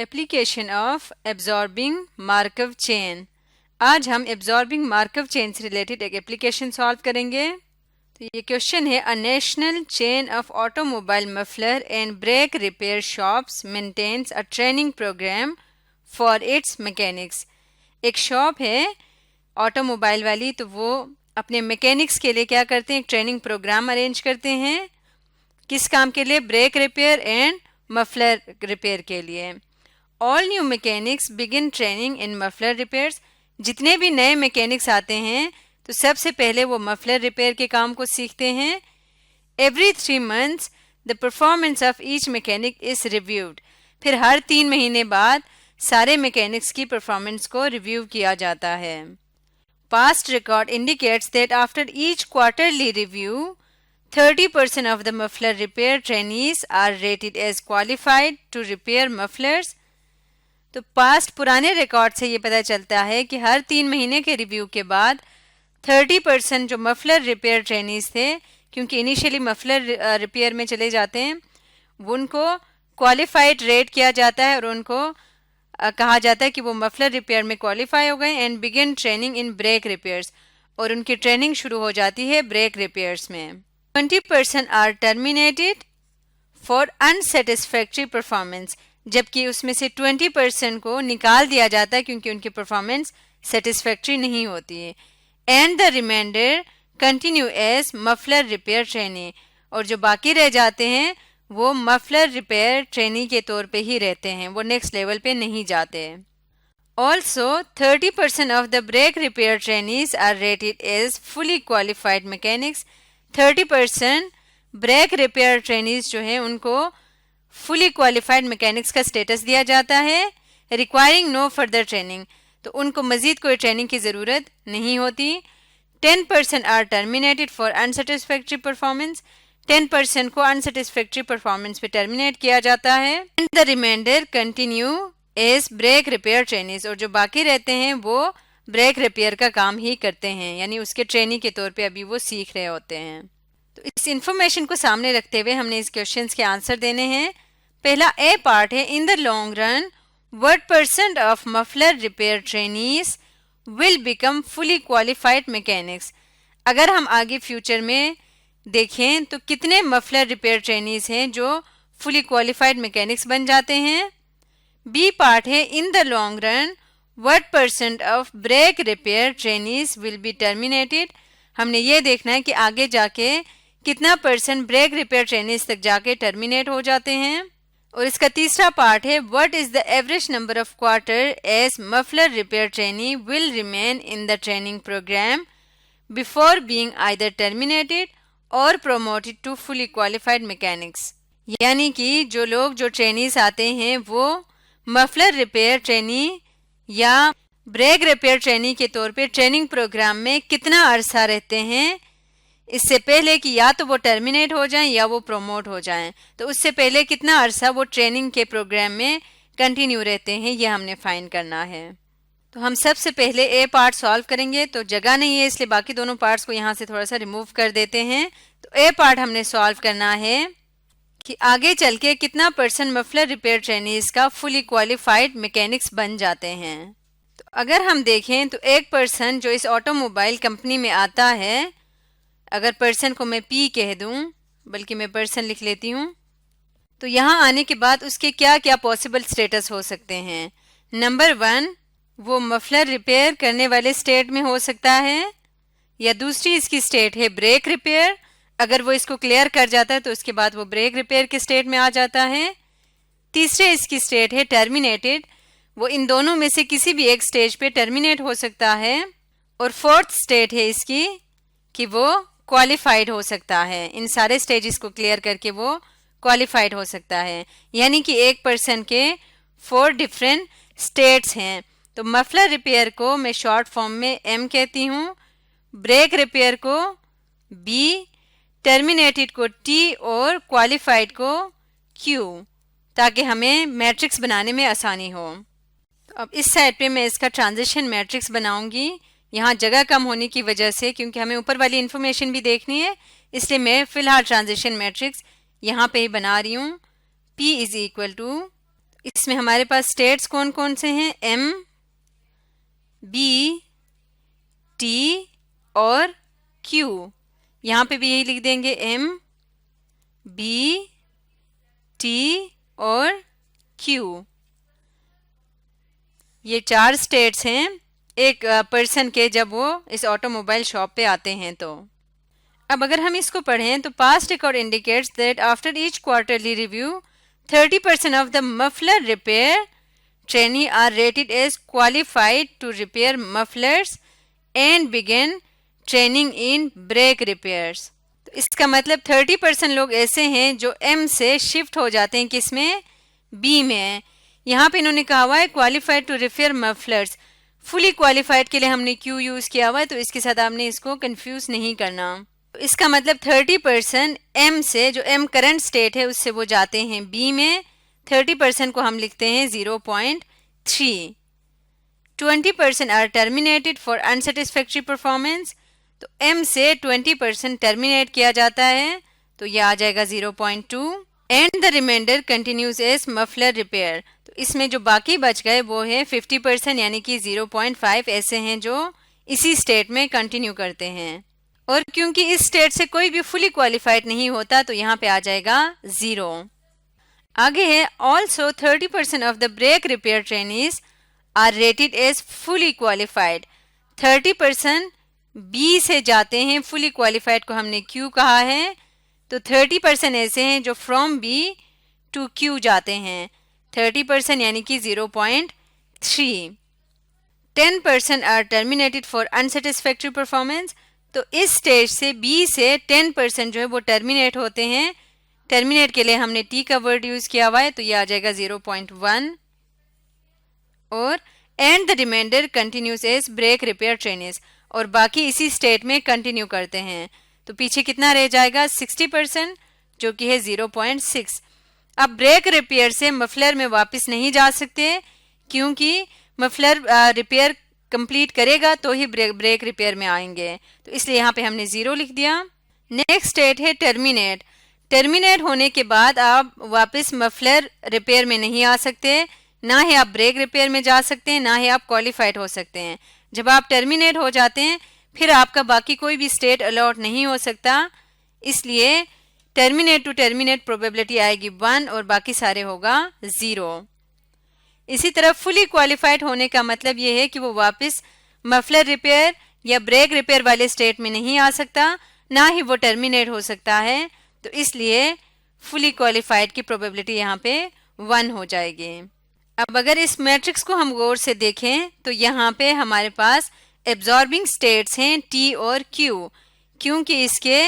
Application of absorbing Markov chain. आज हम absorbing Markov chain से रिलेटेड एक एप्लीकेशन सॉल्व करेंगे। तो ये क्वेश्चन है, a national chain of automobile muffler and brake repair shops maintains a training program for its mechanics. एक shop है ऑटोमोबाइल वाली, तो वो अपने मैकेनिक्स के लिए क्या करते हैं, एक ट्रेनिंग प्रोग्राम अरेंज करते हैं। किस काम के लिए? Brake repair and muffler repair के लिए। All new mechanics begin training in muffler repairs. जितने भी नए मैकेनिक्स आते हैं तो सबसे पहले वो मफलर रिपेयर के काम को सीखते हैं। Every 3 months the performance of each mechanic is reviewed. फिर हर 3 महीने बाद सारे मैकेनिक्स की परफॉर्मेंस को रिव्यू किया जाता है। Past record indicates that after each quarterly review 30% of the muffler repair trainees are rated as qualified to repair mufflers। तो पास्ट पुराने रिकॉर्ड से ये पता चलता है कि हर 3 महीने के रिव्यू के बाद 30% जो मफलर रिपेयर ट्रेनीज थे, क्योंकि इनिशियली मफलर रिपेयर में चले जाते हैं, उनको क्वालिफाइड रेट किया जाता है और उनको कहा जाता है कि वो मफलर रिपेयर में क्वालिफाई हो गए। And begin training in brake repairs, और उनकी ट्रेनिंग शुरू हो जाती है ब्रेक रिपेयर्स में। 20% are terminated for unsatisfactory performance, जबकि उसमें से 20% को निकाल दिया जाता है क्योंकि उनकी परफॉर्मेंस सेटिस्फैक्ट्री नहीं होती है। And the remainder continue as muffler repair trainee, और जो बाकी रह जाते हैं वो मफलर रिपेयर ट्रेनी के तौर पे ही रहते हैं, वो नेक्स्ट लेवल पे नहीं जाते। Also 30% of the brake repair trainees are rated as fully qualified mechanics. 30% brake repair trainees जो हैं उनको फुली क्वालिफाइड मैकेनिक्स का स्टेटस दिया जाता है। रिक्वायरिंग नो फर्दर ट्रेनिंग, तो उनको मजीद कोई ट्रेनिंग की ज़रूरत नहीं होती। 10% are terminated for unsatisfactory performance. 10% को अनसेटिस्फैक्ट्री परफॉर्मेंस पे टर्मिनेट किया जाता है। And the remainder continue as brake repair trainees, और जो बाकी रहते हैं वो ब्रेक रिपेयर का काम ही करते हैं, यानी उसके ट्रेनी के तौर पे अभी वो सीख रहे होते हैं। तो इस इंफॉर्मेशन को सामने रखते हुए हमने इस क्वेश्चंस के आंसर देने हैं। पहला ए पार्ट है, in the long run what % of muffler repair trainees will become fully qualified mechanics। अगर हम आगे फ्यूचर में देखें तो कितने मफलर रिपेयर ट्रेनीज हैं जो फुली क्वालिफाइड मैकेनिक्स बन जाते हैं। बी पार्ट है, in the long run what % of brake repair trainees will be terminated. हमने ये देखना है कि आगे जाके कितना % ब्रेक रिपेयर ट्रेनीज तक जाके टर्मिनेट हो जाते हैं। और इसका तीसरा पार्ट है, what is the average number of quarter as muffler repair trainee will remain in the training program before being either terminated or promoted to fully qualified mechanics. यानी कि जो लोग जो ट्रेनीज आते हैं वो मफलर रिपेयर ट्रेनी या brake repair trainee के तौर पे ट्रेनिंग प्रोग्राम में कितना अरसा रहते हैं इससे पहले कि या तो वो टर्मिनेट हो जाएं या वो प्रोमोट हो जाएं। तो उससे पहले कितना अरसा वो ट्रेनिंग के प्रोग्राम में कंटिन्यू रहते हैं, ये हमने फाइंड करना है। तो हम सबसे पहले ए पार्ट सॉल्व करेंगे। तो जगह नहीं है इसलिए बाकी दोनों पार्ट्स को यहाँ से थोड़ा सा रिमूव कर देते हैं। तो ए पार्ट हमने सॉल्व करना है कि आगे चल के कितना % मफलर रिपेयर ट्रेनीज का फुली क्वालिफाइड मैकेनिक्स बन जाते हैं। तो अगर हम देखें तो एक पर्सन जो इस ऑटोमोबाइल कंपनी में आता है, अगर पर्सन को मैं पी कह दूं, बल्कि मैं पर्सन लिख लेती हूं, तो यहाँ आने के बाद उसके क्या क्या पॉसिबल स्टेटस हो सकते हैं। नंबर 1, वो मफलर रिपेयर करने वाले स्टेट में हो सकता है, या दूसरी इसकी स्टेट है ब्रेक रिपेयर। अगर वो इसको क्लियर कर जाता है तो उसके बाद वो ब्रेक रिपेयर के स्टेट में आ जाता है। तीसरे इसकी स्टेट है टर्मिनेटेड, वो इन दोनों में से किसी भी एक स्टेज पे टर्मिनेट हो सकता है। और फोर्थ स्टेट है इसकी कि वो क्वालिफाइड हो सकता है, इन सारे स्टेजेस को क्लियर करके वो क्वालिफाइड हो सकता है। यानी कि एक पर्सन के 4 डिफरेंट स्टेट्स हैं। तो मफलर रिपेयर को मैं शॉर्ट फॉर्म में एम कहती हूँ, ब्रेक रिपेयर को बी, टर्मिनेटेड को टी और क्वालिफाइड को क्यू, ताकि हमें मैट्रिक्स बनाने में आसानी हो। तो अब इस साइड पे मैं इसका ट्रांजिशन मैट्रिक्स बनाऊंगी। यहाँ जगह कम होने की वजह से, क्योंकि हमें ऊपर वाली इन्फॉर्मेशन भी देखनी है, इसलिए मैं फिलहाल ट्रांजिशन मैट्रिक्स यहाँ पे ही बना रही हूँ। P इज इक्वल टू, इसमें हमारे पास स्टेट्स कौन कौन से हैं, एम, बी, टी और क्यू। यहाँ पे भी यही लिख देंगे, एम, बी, टी और क्यू। ये 4 स्टेट्स हैं एक पर्सन के जब वो इस ऑटोमोबाइल शॉप पे आते हैं। तो अब अगर हम इसको पढ़ें तो past record indicates that after each quarterly review 30% of the muffler repair trainee are rated as qualified to repair mufflers and begin training in brake repairs. तो इसका मतलब 30% लोग ऐसे हैं जो एम से शिफ्ट हो जाते हैं, किसमें, बी में। यहाँ पे इन्होंने कहा हुआ है qualified to repair mufflers, fully qualified के लिए हमने क्यू यूज किया हुआ है, तो इसके साथ आपने इसको कंफ्यूज नहीं करना। तो इसका मतलब 30% एम से, जो एम करंट स्टेट है उससे वो जाते हैं बी में, 30% को हम लिखते हैं 0.3। 20% are terminated for unsatisfactory performance, तो एम से 20% टर्मिनेट किया जाता है, तो यह आ जाएगा 0.2। And the remainder continues as muffler repair, तो इसमें जो बाकी बच गए वो है 50%, यानी कि 0.5 ऐसे हैं जो इसी स्टेट में कंटिन्यू करते हैं। और क्योंकि इस स्टेट से कोई भी फुली क्वालिफाइड नहीं होता तो यहाँ पे आ जाएगा 0। आगे है also 30% of the brake repair trainees are rated as fully qualified. 30% B से जाते हैं, फुली क्वालिफाइड को हमने क्यू कहा है, तो 30% ऐसे हैं जो फ्रॉम बी टू क्यू जाते हैं, 30% यानी कि 0.3। 10% are terminated for unsatisfactory performance, तो इस स्टेज से बी से 10% जो है वो टर्मिनेट होते हैं। टर्मिनेट के लिए हमने टी का वर्ड यूज किया हुआ है, तो ये आ जाएगा 0.1। और and the remainder continues as brake repair trainees, और बाकी इसी स्टेट में कंटिन्यू करते हैं, तो पीछे कितना रह जाएगा, 60%, जो कि है 0.6। अब ब्रेक रिपेयर से मफलर में वापस नहीं जा सकते, क्योंकि मफलर रिपेयर कंप्लीट करेगा तो ही ब्रेक रिपेयर में आएंगे, तो इसलिए यहाँ पे हमने 0 लिख दिया। नेक्स्ट स्टेट है टर्मिनेट। टर्मिनेट होने के बाद आप वापस मफलर रिपेयर में नहीं आ सकते, ना ही आप ब्रेक रिपेयर में जा सकते हैं, ना ही आप क्वालिफाइड हो सकते हैं। जब आप टर्मिनेट हो जाते हैं फिर आपका बाकी कोई भी स्टेट अलॉट नहीं हो सकता, इसलिए टर्मिनेट टू टर्मिनेट प्रोबेबिलिटी आएगी 1 और बाकी सारे होगा 0। इसी तरह फुली क्वालिफाइड होने का मतलब ये है कि वो वापस मफलर रिपेयर या ब्रेक रिपेयर वाले स्टेट में नहीं आ सकता, ना ही वो टर्मिनेट हो सकता है, तो इसलिए फुली क्वालिफाइड की प्रोबेबिलिटी यहाँ पे 1 हो जाएगी। अब अगर इस मैट्रिक्स को हम गौर से देखें तो यहाँ पे हमारे पास एब्जॉर्बिंग स्टेट्स हैं टी और क्यू, क्योंकि इसके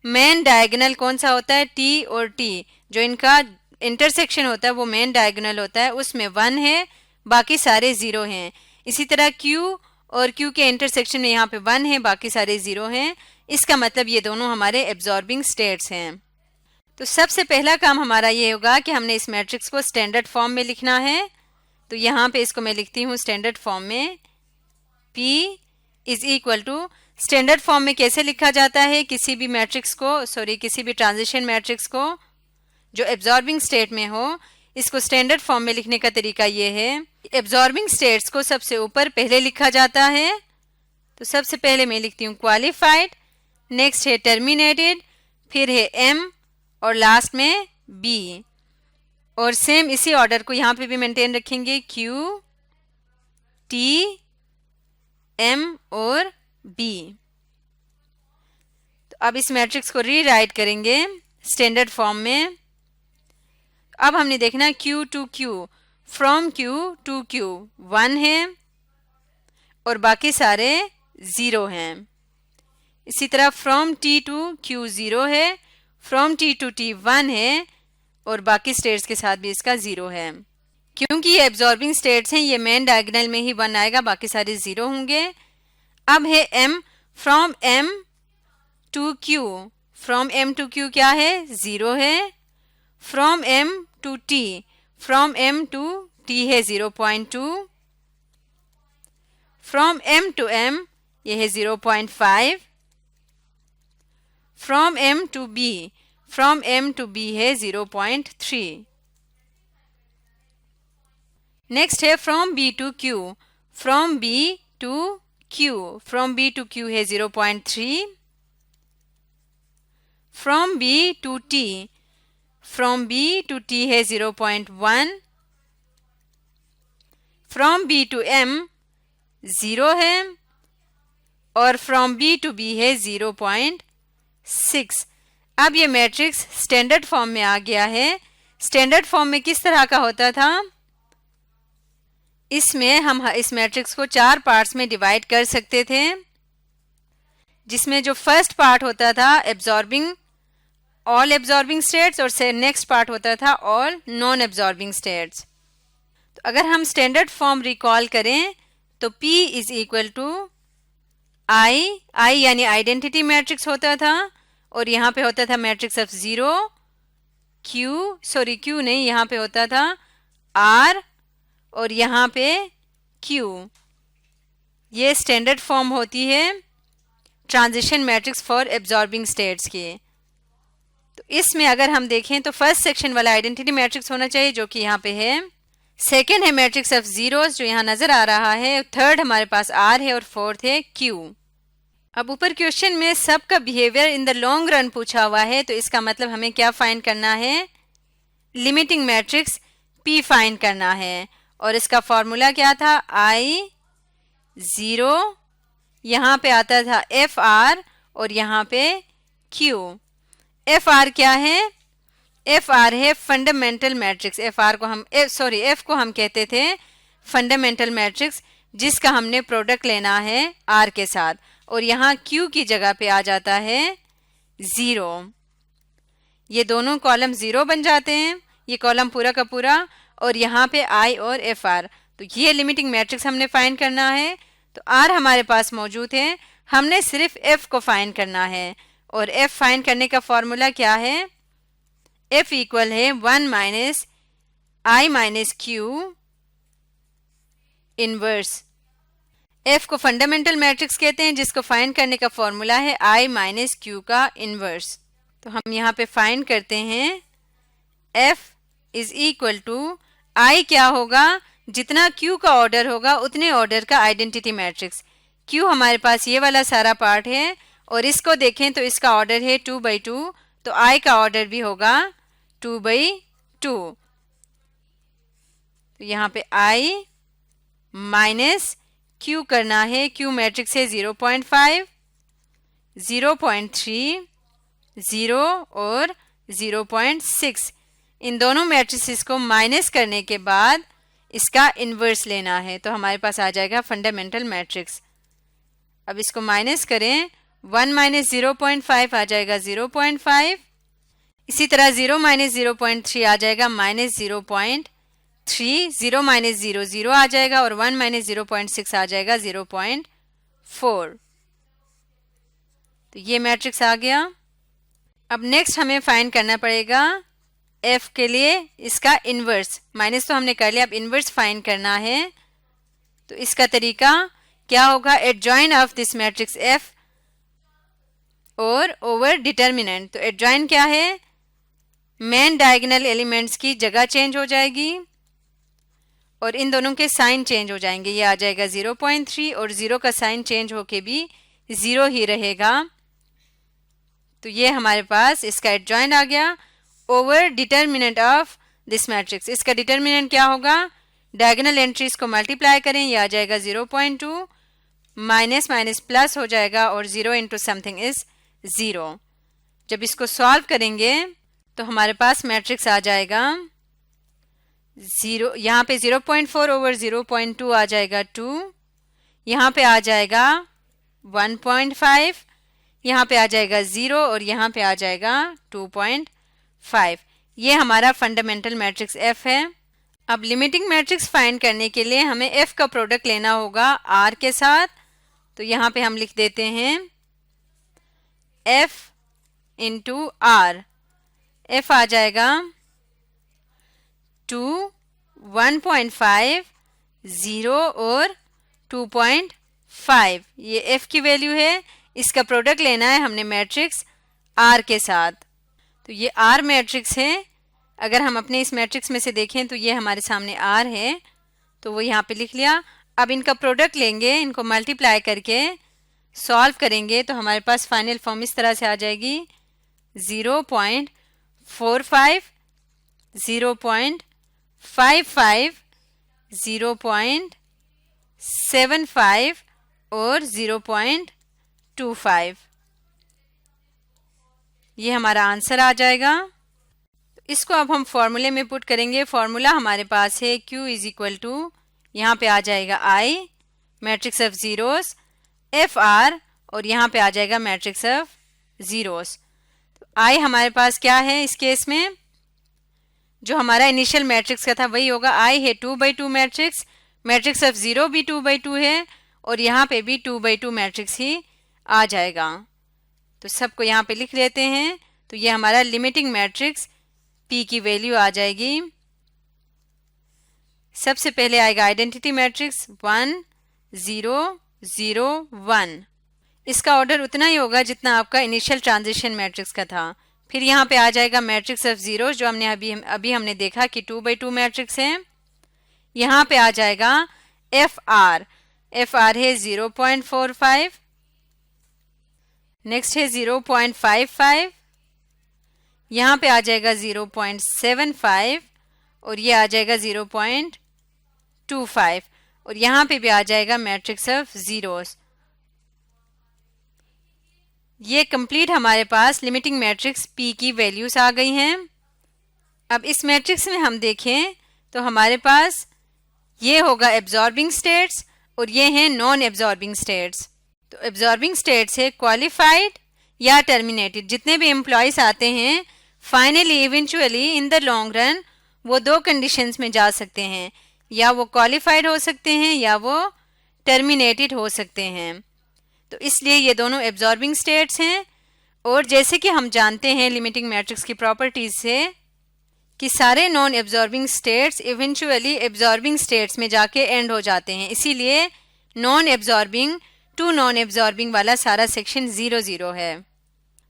मेन डायगोनल कौन सा होता है, टी और टी, जो इनका इंटरसेक्शन होता है वो मेन डायगोनल होता है, उसमें 1 है, बाकी सारे 0 हैं। इसी तरह Q और Q के इंटरसेक्शन में यहाँ पे 1 है, बाकी सारे 0 हैं। इसका मतलब ये दोनों हमारे एब्जॉर्बिंग स्टेट्स हैं। तो सबसे पहला काम हमारा ये होगा कि हमने इस मैट्रिक्स को स्टैंडर्ड फॉर्म में लिखना है, तो यहाँ पे इसको मैं लिखती हूँ स्टैंडर्ड फॉर्म में, P is equal to, standard form में कैसे लिखा जाता है किसी भी मैट्रिक्स को, किसी भी ट्रांजिशन मैट्रिक्स को जो एब्जॉर्बिंग स्टेट में हो, इसको स्टैंडर्ड फॉर्म में लिखने का तरीका ये है, एब्जॉर्बिंग स्टेट्स को सबसे ऊपर पहले लिखा जाता है, तो सबसे पहले मैं लिखती हूँ क्वालिफाइड, नेक्स्ट है टर्मिनेटेड, फिर है M और लास्ट में B, और सेम इसी ऑर्डर को यहाँ पे भी मेंटेन रखेंगे, Q, T, M और B। तो अब इस मैट्रिक्स को रीराइट करेंगे स्टैंडर्ड फॉर्म में। अब हमने देखना Q to Q, from Q to Q 1 है और बाकी सारे 0 हैं। इसी तरह फ्रॉम T टू Q 0 है, फ्रॉम T टू T 1 है और बाकी स्टेट्स के साथ भी इसका 0 है। क्योंकि ये एब्जॉर्बिंग स्टेट्स हैं, ये मेन डायगोनल में ही 1 आएगा, बाकी सारे 0 होंगे। अब है M, from M to Q, from M to Q क्या है, 0 है। From M to T, from M to T है 0.2, फ्रॉम M टू M ये है 0.5, from M to B, from M to B है 0.3। नेक्स्ट है from B to Q, from B to Q, from B to Q है 0.3, from B to T, from B to T है 0.1, from B to M 0 है, और from B to be है 0.6। अब ये matrix standard form में आ गया है। स्टैंडर्ड फॉर्म में किस तरह का होता था? इसमें हम इस मैट्रिक्स को 4 पार्ट्स में डिवाइड कर सकते थे, जिसमें जो फर्स्ट पार्ट होता था एब्जॉर्बिंग, ऑल एब्जॉर्बिंग स्टेट्स, और नेक्स्ट पार्ट होता था ऑल नॉन एब्जॉर्बिंग स्टेट्स। तो अगर हम स्टैंडर्ड फॉर्म रिकॉल करें तो P is equal to I यानी आइडेंटिटी मैट्रिक्स होता था, और यहाँ पे होता था मैट्रिक्स ऑफ 0, Q नहीं, यहाँ पे होता था R, और यहाँ पे Q। ये स्टैंडर्ड फॉर्म होती है transition matrix for absorbing states की। तो इसमें अगर हम देखें तो फर्स्ट सेक्शन वाला आइडेंटिटी मैट्रिक्स होना चाहिए, जो कि यहाँ पे है। सेकेंड है मैट्रिक्स ऑफ जीरोस, जो यहाँ नजर आ रहा है। थर्ड हमारे पास R है, और फोर्थ है Q। अब ऊपर क्वेश्चन में सबका behaviour in the long run पूछा हुआ है, तो इसका मतलब हमें क्या फाइंड करना है? लिमिटिंग मैट्रिक्स P फाइंड करना है, और इसका फॉर्मूला क्या था? I 0, यहाँ पे आता था FR, और यहाँ पे Q। FR क्या है? FR है फंडामेंटल मैट्रिक्स। FR को हम F को हम कहते थे फंडामेंटल मैट्रिक्स, जिसका हमने प्रोडक्ट लेना है R के साथ, और यहाँ Q की जगह पे आ जाता है 0। ये दोनों कॉलम 0 बन जाते हैं, ये कॉलम पूरा का पूरा, और यहाँ पे I और FR। तो ये लिमिटिंग मैट्रिक्स हमने फाइंड करना है। तो R हमारे पास मौजूद है, हमने सिर्फ F को फाइंड करना है, और F फाइंड करने का फॉर्मूला क्या है? F इक्वल है 1 minus I minus Q inverse. F को फंडामेंटल मैट्रिक्स कहते हैं, जिसको फाइंड करने का फॉर्मूला है I माइनस Q का इनवर्स। तो हम यहाँ पे फाइंड करते हैं F is equal to I क्या होगा? जितना Q का ऑर्डर होगा उतने ऑर्डर का आइडेंटिटी मैट्रिक्स। Q हमारे पास ये वाला सारा पार्ट है, और इसको देखें तो इसका ऑर्डर है 2/2, तो I का ऑर्डर भी होगा 2/2। तो यहाँ पे I माइनस Q करना है। Q मैट्रिक्स है 0.5, 0.3, 0 और 0.6। इन दोनों मैट्रिसेस को माइनस करने के बाद इसका इन्वर्स लेना है, तो हमारे पास आ जाएगा फंडामेंटल मैट्रिक्स। अब इसको माइनस करें, 1 माइनस 0.5 आ जाएगा 0.5, इसी तरह 0 माइनस 0.3 आ जाएगा माइनस 0.3, 0 माइनस 0 0 आ जाएगा, और 1 माइनस 0.6 आ जाएगा 0.4। तो ये मैट्रिक्स आ गया। अब नेक्स्ट हमें फाइंड करना पड़ेगा F के लिए इसका इन्वर्स। माइनस तो हमने कर लिया, अब इन्वर्स फाइंड करना है। तो इसका तरीका क्या होगा? Adjoin of this matrix F और ओवर डिटर्मिनेंट। तो एडजॉइन क्या है? मेन डायगोनल एलिमेंट्स की जगह चेंज हो जाएगी, और इन दोनों के साइन चेंज हो जाएंगे। ये आ जाएगा 0.3, और 0 का साइन चेंज होके भी 0 ही रहेगा। तो ये हमारे पास इसका एडजॉइंट आ गया over determinant of this matrix. इसका डिटर्मिनेंट क्या होगा? डायगोनल एंट्रीज को मल्टीप्लाई करें, ये आ जाएगा 0.2, माइनस माइनस प्लस हो जाएगा, और 0 इंटू समथिंग इज 0। जब इसको सॉल्व करेंगे तो हमारे पास मैट्रिक्स आ जाएगा 0, यहाँ पे 0.4 ओवर 0.2 आ जाएगा 2, यहाँ पे आ जाएगा 1.5, यहाँ पे आ जाएगा 0, और यहाँ पे आ जाएगा 2.5। ये हमारा फंडामेंटल मैट्रिक्स F है। अब लिमिटिंग मैट्रिक्स फाइंड करने के लिए हमें F का प्रोडक्ट लेना होगा R के साथ। तो यहाँ पे हम लिख देते हैं F इंटू R। F आ जाएगा 2, 1.5, 0 और 2.5। ये F की वैल्यू है। इसका प्रोडक्ट लेना है हमने मैट्रिक्स R के साथ। तो ये R मैट्रिक्स है। अगर हम अपने इस मैट्रिक्स में से देखें तो ये हमारे सामने R है। तो वो यहाँ पे लिख लिया। अब इनका प्रोडक्ट लेंगे, इनको मल्टीप्लाई करके सॉल्व करेंगे तो हमारे पास फाइनल फॉर्म इस तरह से आ जाएगी 0.45, 0.55, 0.75 और 0.25। ये हमारा आंसर आ जाएगा। इसको अब हम फॉर्मूले में पुट करेंगे। फॉर्मूला हमारे पास है Q इज इक्वल टू, यहाँ पे आ जाएगा I, matrix of zeros, FR, और यहाँ पे आ जाएगा मैट्रिक्स ऑफ जीरोस। तो I हमारे पास क्या है इस केस में, जो हमारा इनिशियल मैट्रिक्स का था वही होगा। I है 2/2 मैट्रिक्स, मैट्रिक्स ऑफ 0 भी 2/2 है और यहाँ पे भी 2/2 मैट्रिक्स ही आ जाएगा। तो सबको यहाँ पे लिख लेते हैं। तो ये हमारा लिमिटिंग मैट्रिक्स P की वैल्यू आ जाएगी। सबसे पहले आएगा आइडेंटिटी मैट्रिक्स 1 0 0 1। इसका ऑर्डर उतना ही होगा जितना आपका इनिशियल ट्रांजिशन मैट्रिक्स का था। फिर यहाँ पे आ जाएगा मैट्रिक्स ऑफ जीरो, जो हमने अभी हमने देखा कि 2/2 मैट्रिक्स है। यहाँ पे आ जाएगा FR, FR है 0.45, नेक्स्ट है 0.55, यहाँ पे आ जाएगा 0.75 और ये आ जाएगा 0.25 और यहाँ पे भी आ जाएगा मैट्रिक्स ऑफ जीरोस। ये कंप्लीट हमारे पास लिमिटिंग मैट्रिक्स P की वैल्यूज आ गई हैं। अब इस मैट्रिक्स में हम देखें तो हमारे पास ये होगा एब्जॉर्बिंग स्टेट्स और ये हैं नॉन एब्जॉर्बिंग स्टेट्स। तो एब्जॉर्बिंग स्टेट्स है क्वालिफाइड या टर्मिनेटेड। जितने भी एम्प्लॉयज आते हैं finally eventually in the long run वो दो कंडीशंस में जा सकते हैं, या वो क्वालिफाइड हो सकते हैं या वो टर्मिनेटेड हो सकते हैं। तो इसलिए ये दोनों एब्जॉर्बिंग स्टेट्स हैं। और जैसे कि हम जानते हैं लिमिटिंग मैट्रिक्स की प्रॉपर्टीज से कि सारे non absorbing states eventually absorbing states में जाके एंड हो जाते हैं, इसीलिए non absorbing to non absorbing वाला सारा सेक्शन 0 0 है।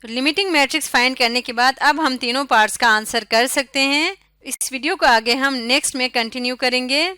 तो लिमिटिंग मैट्रिक्स फाइंड करने के बाद अब हम तीनों पार्ट्स का आंसर कर सकते हैं। इस वीडियो को आगे हम नेक्स्ट में कंटिन्यू करेंगे।